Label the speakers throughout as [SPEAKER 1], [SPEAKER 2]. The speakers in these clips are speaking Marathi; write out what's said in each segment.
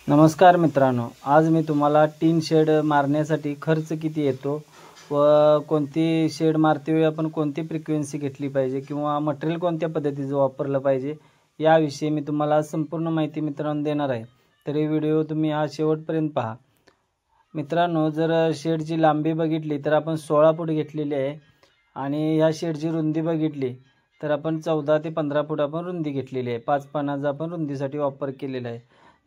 [SPEAKER 1] नमस्कार मित्रांनो, आज मी तुम्हाला टीन शेड मारण्यासाठी खर्च किती येतो व कोणती शेड मारते आपण कोणती फ्रिक्वेन्सी घेतली पाहिजे किंवा मटेरियल कोणत्या पद्धतीचं वापरलं पाहिजे याविषयी मी तुम्हाला संपूर्ण माहिती मित्रांनो देणार आहे। तर हे व्हिडिओ तुम्ही हा शेवटपर्यंत पहा। मित्रांनो, जर शेडची लांबी बघितली तर आपण 16 फूट घेतलेली आहे आणि या शेडची रुंदी बघितली तर आपण 14 ते 15 फूट आपण रुंदी घेतलेली आहे। 5 पानाचा आपण रुंदीसाठी वापर केलेला आहे।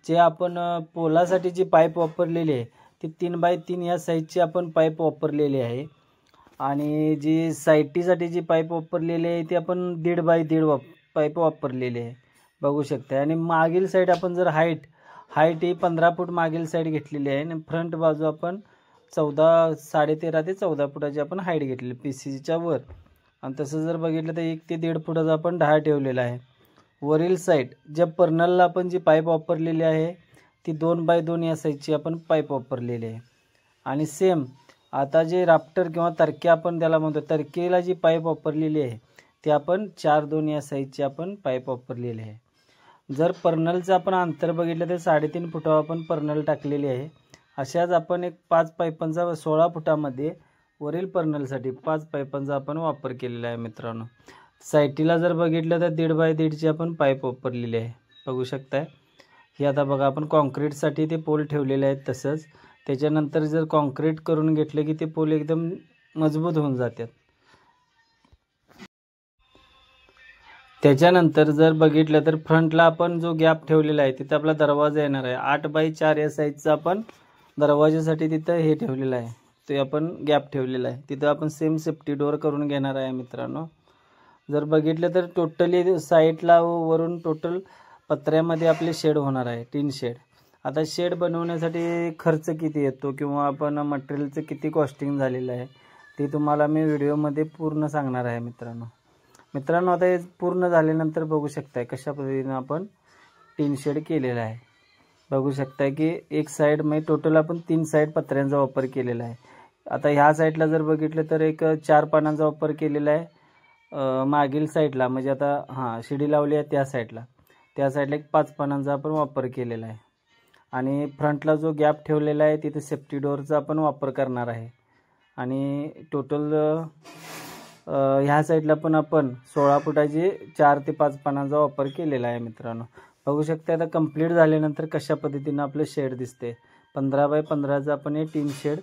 [SPEAKER 1] जे आपण पोलासाठी जी पाईप वापरलेली आहे ती 3 बाय 3 या साईजची आपण पाईप वापरलेली आहे आणि जी साईटीसाठी जी पाईप वापरलेली आहे ती आपण 1.5 बाय 1.5 पाईप वापरलेली आहे, बघू शकता। आणि मागील साईड आपण जर हाईट ही 15 फूट मागील साईड घेतलेली आहे आणि फ्रंट बाजू आपण 13.5 ते 14 फुटाची आपण हाईट घेतलेली पीसीच्या वर। आणि तसं जर बघितलं तर 1 ते 1.5 फुटाचा आपण ढाळ ठेवलेला आहे। वरील साईड ज्या पर्नलला आपण जी पाईप वापरलेली आहे ती 2 बाय 2 या साईजची आपण पाईप वापरलेली आहे। आणि सेम आता जे राफ्टर किंवा तरके आपण त्याला म्हणतो, तरकेला जी पाईप वापरलेली आहे ती आपण 4-2 या साईजची आपण पाईप वापरलेली आहे। जर पर्नलचं आपण अंतर बघितलं तर 3.5 फुटावर आपण पर्नल टाकलेली आहे। अशाच आपण एक 5 पाईपांचा 16 फुटामध्ये वरील पर्नलसाठी 5 पाईपांचा आपण वापर केलेला आहे मित्रांनो। साईटीला जर बघितलं तर 1.5 बाय 1.5ची आपण पाईप वापरलेली आहे, बघू शकताय। हे आता बघा आपण कॉन्क्रीटसाठी ते पोल ठेवलेले आहेत, तसंच त्याच्यानंतर जर कॉन्क्रीट करून घेतलं की ते पोल एकदम मजबूत होऊन जातात। त्याच्यानंतर जर बघितलं तर फ्रंटला आपण जो गॅप ठेवलेला आहे तिथे आपला दरवाजा येणार आहे। 8 बाय 4 या साईजचा आपण दरवाजासाठी तिथं हे ठेवलेलं आहे, ते आपण गॅप ठेवलेला आहे। तिथं आपण सेम सेफ्टी डोअर करून घेणार आहे मित्रांनो। जर बघितलं तर टोटली साईडला वरून टोटल पत्र्यामध्ये आपले शेड होणार आहे, टीन शेड। आता शेड बनवण्यासाठी खर्च किती येतो किंवा आपण मटेरियलचं किती कॉस्टिंग झालेलं आहे ते तुम्हाला मी व्हिडिओमध्ये पूर्ण सांगणार आहे मित्रांनो। आता हे पूर्ण झाल्यानंतर बघू शकताय कशा पद्धतीने आपण टीन शेड केलेला आहे, बघू शकताय की एक साईड म्हणजे टोटल आपण 3 साईड पत्र्यांचा वापर केलेला आहे। आता ह्या साईडला जर बघितलं तर एक 4 पानांचा वापर केलेला आहे मागील साईडला, म्हणजे आता शिडी लावली आहे त्या साईडला एक 5 पानांचा आपण वापर केलेला आहे। आणि फ्रंटला जो गॅप ठेवलेला आहे तिथे सेफ्टी डोअरचा आपण वापर करणार आहे। आणि टोटल ह्या साईडला पण आपण 16 फुटाची 4 ते 5 पानांचा वापर केलेला आहे मित्रांनो, बघू शकता। आता कंप्लीट झाल्यानंतर कशा पद्धतीने आपलं शेड दिसते, 15 बाय 15चा आपण हे टीन शेड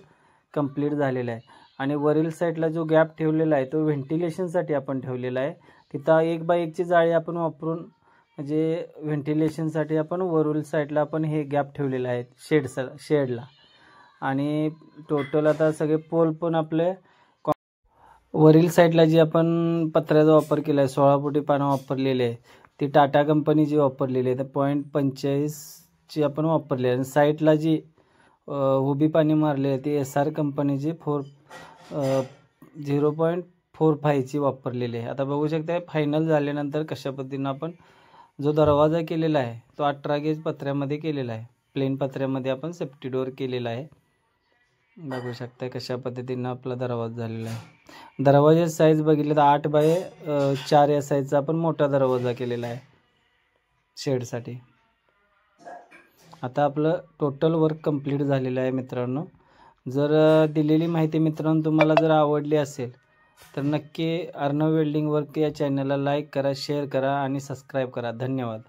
[SPEAKER 1] कंप्लीट झालेला आहे। आणि वरील साईडला जो गॅप ठेवलेला आहे तो व्हेंटिलेशनसाठी आपण ठेवलेला आहे। तिथं 1 बाय 1ची जाळी आपण वापरून म्हणजे व्हेंटिलेशनसाठी आपण वरील साईडला आपण हे गॅप ठेवलेला आहे शेडला। आणि टोटल आता सगळे पोल पण आपले वरील साईडला जी आपण पत्र्याचा वापर केला आहे 16 फुटी पानं वापरलेली आहे ती टाटा कंपनीची वापरलेली आहे, तर 0.45ची आपण वापरलेली आहे। साईडला जी उभी पाणी मारले आहे ती SR कंपनीची 0.45ची वापरलेली आहे। आता बघू शकता फायनल झाल्यानंतर कशा पद्धतीने आपण जो दरवाजा केलेला आहे तो 18 गेज पत्र्यामध्ये केलेला आहे, प्लेन पत्र्यामध्ये आपण सेफ्टी डोअर केलेला आहे, बघू शकता कशा पद्धतीने आपला दरवाजा झालेला आहे। दरवाजाची साईज बघितलं तर 8 बाय 4 या साईजचा आपण मोठा दरवाजा केलेला आहे शेडसाठी। आता आपलं टोटल वर्क कंप्लीट झालेलं आहे मित्रांनो। जर दिलेली माहिती मित्रांनो तुम्हाला जर आवडली असेल तर नक्की अर्णव वेल्डिंग वर्क या चॅनलला लाईक करा, शेअर करा आणि सबस्क्राईब करा। धन्यवाद।